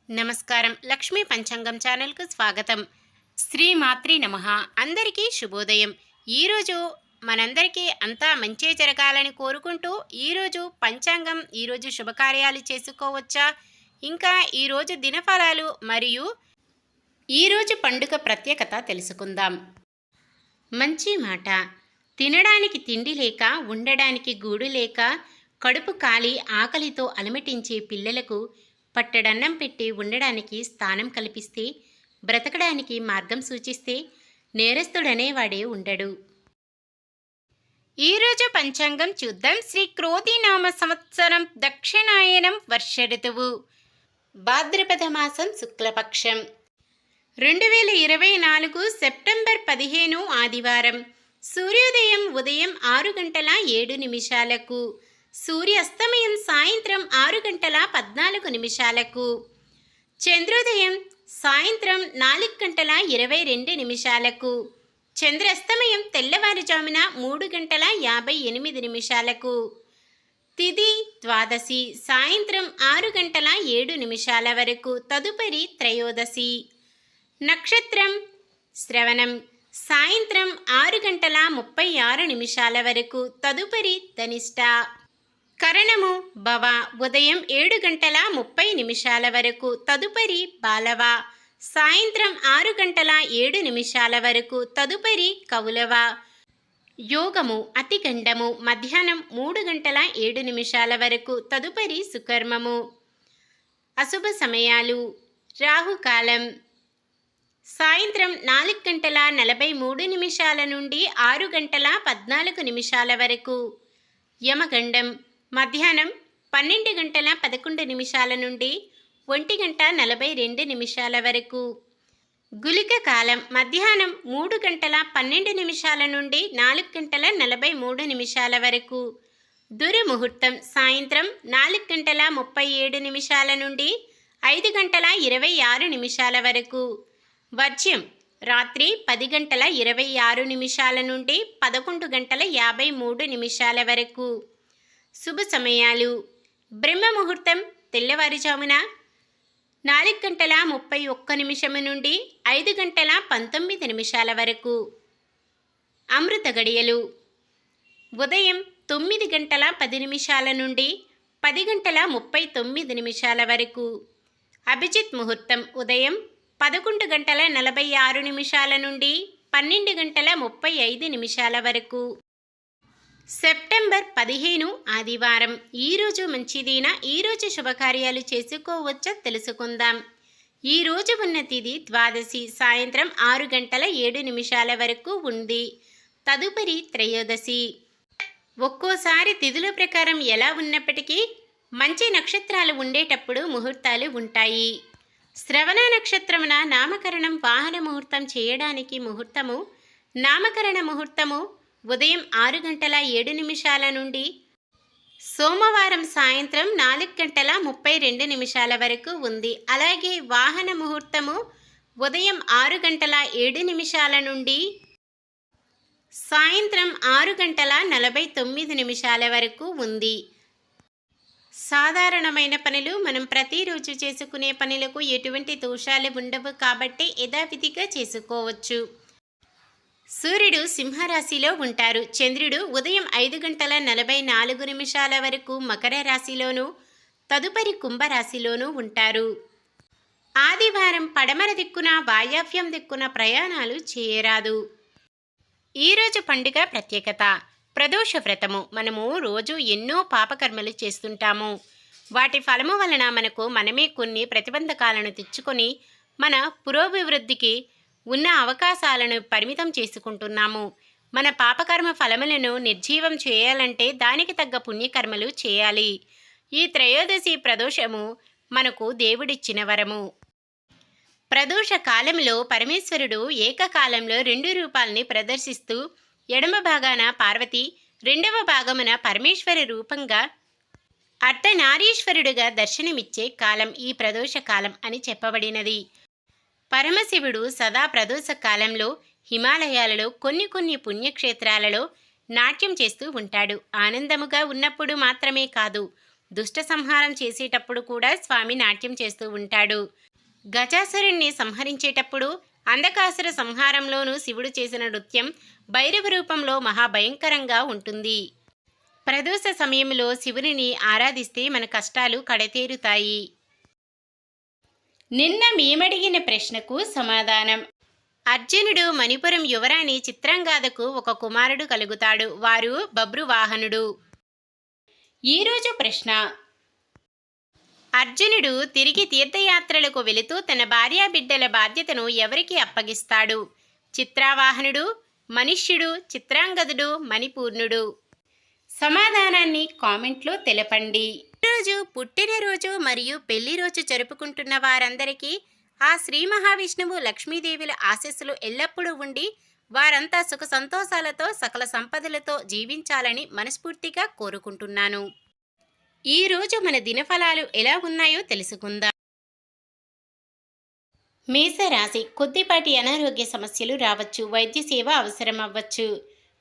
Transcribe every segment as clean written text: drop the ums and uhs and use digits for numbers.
నమస్కారం. లక్ష్మీ పంచాంగం ఛానల్కు స్వాగతం. శ్రీమాత్రి నమః. అందరికీ శుభోదయం. ఈరోజు మనందరికీ అంతా మంచే జరగాలని కోరుకుంటూ ఈరోజు పంచాంగం, ఈరోజు శుభకార్యాలు చేసుకోవచ్చా, ఇంకా ఈరోజు దినఫలాలు మరియు ఈరోజు పండుగ ప్రత్యేకత తెలుసుకుందాం. మంచి మాట. తినడానికి తిండి లేక, ఉండడానికి గూడు లేక, కడుపు కాలి ఆకలితో అలమటించే పిల్లలకు పట్టడన్నం పెట్టి ఉండడానికి స్థానం కల్పిస్తే, బ్రతకడానికి మార్గం సూచిస్తే నేరస్తుడనేవాడే ఉండడు. ఈరోజు పంచాంగం చూద్దాం. శ్రీ క్రోధినామ సంవత్సరం, దక్షిణాయనం, వర్ష ఋతువు, భాద్రపద మాసం, శుక్లపక్షం, 2024 సెప్టెంబర్ 15 ఆదివారం. సూర్యోదయం ఉదయం 6:07, సూర్యాస్తమయం సాయంత్రం 6:14. చంద్రోదయం సాయంత్రం 4:22, చంద్రాస్తమయం తెల్లవారుజామున 3:58. తిథి ద్వాదశి సాయంత్రం 6:07 వరకు, తదుపరి త్రయోదశి. నక్షత్రం శ్రవణం సాయంత్రం 6:36 వరకు, తదుపరి ధనిష్ట. కరణము భవ ఉదయం 7:30 వరకు, తదుపరి బాలవ. సాయంత్రం 6:07 వరకు, తదుపరి కౌలవ. యోగము అతిగండము మధ్యాహ్నం 3:07 వరకు, తదుపరి సుకర్మము. అశుభ సమయాలు: రాహుకాలం సాయంత్రం 4:43 నుండి 6:14 వరకు. యమగండం మధ్యాహ్నం 12:11 నుండి 1:42 వరకు. గుళిక కాలం మధ్యాహ్నం 3:12 నుండి 4:43 వరకు. దుర్ముహూర్తం సాయంత్రం 4:37 నుండి 5:26 వరకు. వర్జ్యం రాత్రి 10:26 నుండి 11:53 వరకు. శుభ సమయాలు: బ్రహ్మ ముహూర్తం తెల్లవారుజామున 4:31 నుండి 5:19 వరకు. అమృత గడియలు ఉదయం 9:10 నుండి 10:39 వరకు. అభిజిత్ ముహూర్తం ఉదయం 11:46 నుండి 12:35 వరకు. సెప్టెంబర్ 15 ఆదివారం. ఈరోజు మంచిదినా? ఈరోజు శుభకార్యాలు చేసుకోవచ్చా తెలుసుకుందాం. ఈరోజు ఉన్న తిథి ద్వాదశి సాయంత్రం 6:07 వరకు ఉంది, తదుపరి త్రయోదశి. ఒక్కోసారి తిథుల ప్రకారం ఎలా ఉన్నప్పటికీ మంచి నక్షత్రాలు ఉండేటప్పుడు ముహూర్తాలు ఉంటాయి. శ్రవణ నక్షత్రమున నామకరణం, వాహన ముహూర్తం చేయడానికి ముహూర్తము. నామకరణ ముహూర్తము ఉదయం 6:07 నుండి సోమవారం సాయంత్రం 4:32 వరకు ఉంది. అలాగే వాహన ముహూర్తము ఉదయం 6:07 నుండి సాయంత్రం 6:49 వరకు ఉంది. సాధారణమైన పనులు మనం ప్రతిరోజు చేసుకునే పనులకు ఎటువంటి దోషాలు ఉండవు కాబట్టి యథావిధిగా చేసుకోవచ్చు. సూర్యుడు సింహరాశిలో ఉంటారు. చంద్రుడు ఉదయం 5:44 వరకు మకర రాశిలోనూ, తదుపరి కుంభరాశిలోనూ ఉంటారు. ఆదివారం పడమర దిక్కున, వాయవ్యం దిక్కున ప్రయాణాలు చేయరాదు. ఈరోజు పండుగ ప్రత్యేకత: ప్రదోష వ్రతము. మనము రోజు ఎన్నో పాపకర్మలు చేస్తుంటాము. వాటి ఫలము వలన మనమే కొన్ని ప్రతిబంధకాలను తెచ్చుకొని మన పురోభివృద్ధికి ఉన్న అవకాశాలను పరిమితం చేసుకుంటున్నాము. మన పాపకర్మ ఫలములను నిర్జీవం చేయాలంటే దానికి తగ్గ పుణ్యకర్మలు చేయాలి. ఈ త్రయోదశి ప్రదోషము మనకు దేవుడిచ్చిన వరము. ప్రదోష కాలంలో పరమేశ్వరుడు ఏకకాలంలో 2 రూపాలని ప్రదర్శిస్తూ ఎడమ భాగాన పార్వతి, రెండవ భాగమున పరమేశ్వర రూపంగా అర్ధనారీశ్వరుడుగా దర్శనమిచ్చే కాలం ఈ ప్రదోష కాలం అని చెప్పబడినది. పరమశివుడు సదా ప్రదోష కాలంలో హిమాలయాలలో కొన్ని పుణ్యక్షేత్రాలలో నాట్యం చేస్తూ ఉంటాడు. ఆనందముగా ఉన్నప్పుడు మాత్రమే కాదు, దుష్ట సంహారం చేసేటప్పుడు కూడా స్వామి నాట్యం చేస్తూ ఉంటాడు. గజాసురుణ్ణి సంహరించేటప్పుడు అంధకాసుర సంహారంలోనూ శివుడు చేసిన నృత్యం భైరవ రూపంలో మహాభయంకరంగా ఉంటుంది. ప్రదోష సమయంలో శివునిని ఆరాధిస్తే మన కష్టాలు కడతేరుతాయి. నిన్న మేమడిగిన ప్రశ్నకు సమాధానం. అర్జునుడు మణిపురం యువరాణి చిత్రాంగాదకు ఒక కుమారుడు కలుగుతాడు. వారు బభ్రువాహనుడు. ఈరోజు ప్రశ్న: అర్జునుడు తిరిగి తీర్థయాత్రలకు వెళుతూ తన భార్యాబిడ్డల బాధ్యతను ఎవరికి అప్పగిస్తాడు? చిత్రావాహనుడు, మనుష్యుడు, చిత్రాంగదుడు, మణిపూర్ణుడు? సమాధానాన్ని కామెంట్లో తెలపండి. ఈరోజు పుట్టినరోజు మరియు పెళ్లి రోజు జరుపుకుంటున్న వారందరికీ ఆ శ్రీ మహావిష్ణువు లక్ష్మీదేవుల ఆశీస్సులు ఎల్లప్పుడూ ఉండి వారంతా సుఖ సంతోషాలతో సకల సంపదలతో జీవించాలని మనస్ఫూర్తిగా కోరుకుంటున్నాను. ఈరోజు మన దినఫలాలు ఎలా ఉన్నాయో తెలుసుకుందాం. మేషరాశి: కొద్దిపాటి అనారోగ్య సమస్యలు రావచ్చు. వైద్య సేవ అవసరం అవ్వచ్చు.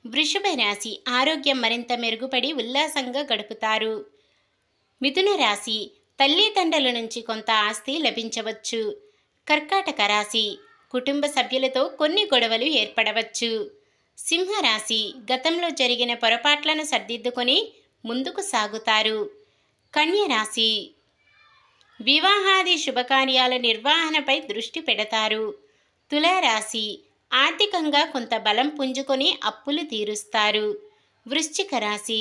వృషభ రాశి: ఆరోగ్యం మరింత మెరుగుపడి ఉల్లాసంగా గడుపుతారు. మిథున రాశి: తల్లిదండ్రుల నుంచి కొంత ఆస్తి లభించవచ్చు. కర్కాటక రాశి: కుటుంబ సభ్యులతో కొన్ని గొడవలు ఏర్పడవచ్చు. సింహరాశి: గతంలో జరిగిన పొరపాట్లను సరిదిద్దుకొని ముందుకు సాగుతారు. కన్య రాశి: వివాహాది శుభకార్యాల నిర్వహణపై దృష్టి పెడతారు. తులారాశి: ఆర్థికంగా కొంత బలం పుంజుకొని అప్పులు తీరుస్తారు. వృశ్చిక రాశి: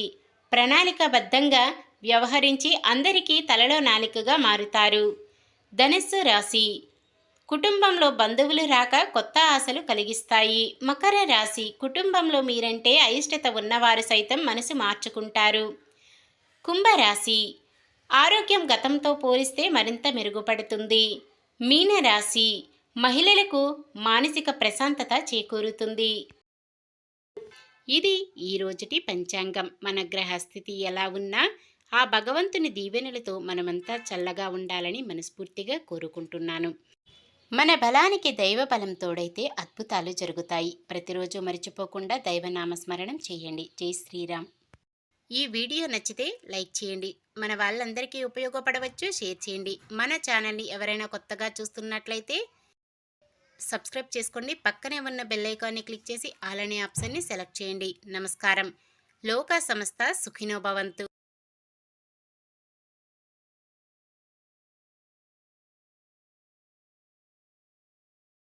ప్రణాళికాబద్ధంగా వ్యవహరించి అందరికీ తలలో నాలికగా మారుతారు. ధనుస్సు రాశి: కుటుంబంలో బంధువులు రాక కొత్త ఆశలు కలిగిస్తాయి. మకర రాశి: కుటుంబంలో మీరంటే అయిష్టత ఉన్నవారు సైతం మనసు మార్చుకుంటారు. కుంభరాశి: ఆరోగ్యం గతంతో పోలిస్తే మరింత మెరుగుపడుతుంది. మీనరాశి: మహిళలకు మానసిక ప్రశాంతత చేకూరుతుంది. ఇది ఈరోజుటి పంచాంగం. మన గ్రహస్థితి ఎలా ఉన్నా ఆ భగవంతుని దీవెనలతో మనమంతా చల్లగా ఉండాలని మనస్ఫూర్తిగా కోరుకుంటున్నాను. మన బలానికి దైవ బలం తోడైతే అద్భుతాలు జరుగుతాయి. ప్రతిరోజు మర్చిపోకుండా దైవనామస్మరణం చేయండి. జై శ్రీరామ్. ఈ వీడియో నచ్చితే లైక్ చేయండి. మన వాళ్ళందరికీ ఉపయోగపడవచ్చు. షేర్ చేయండి. మన ఛానల్ని ఎవరైనా కొత్తగా చూస్తున్నట్లయితే సబ్స్క్రైబ్ చేసుకోండి. పక్కనే ఉన్న బెల్ ఐకాన్ని క్లిక్ చేసి ఆల్ అనే ఆప్షన్ని సెలెక్ట్ చేయండి. నమస్కారం. లోకా సమస్త సుఖినో భవంతు.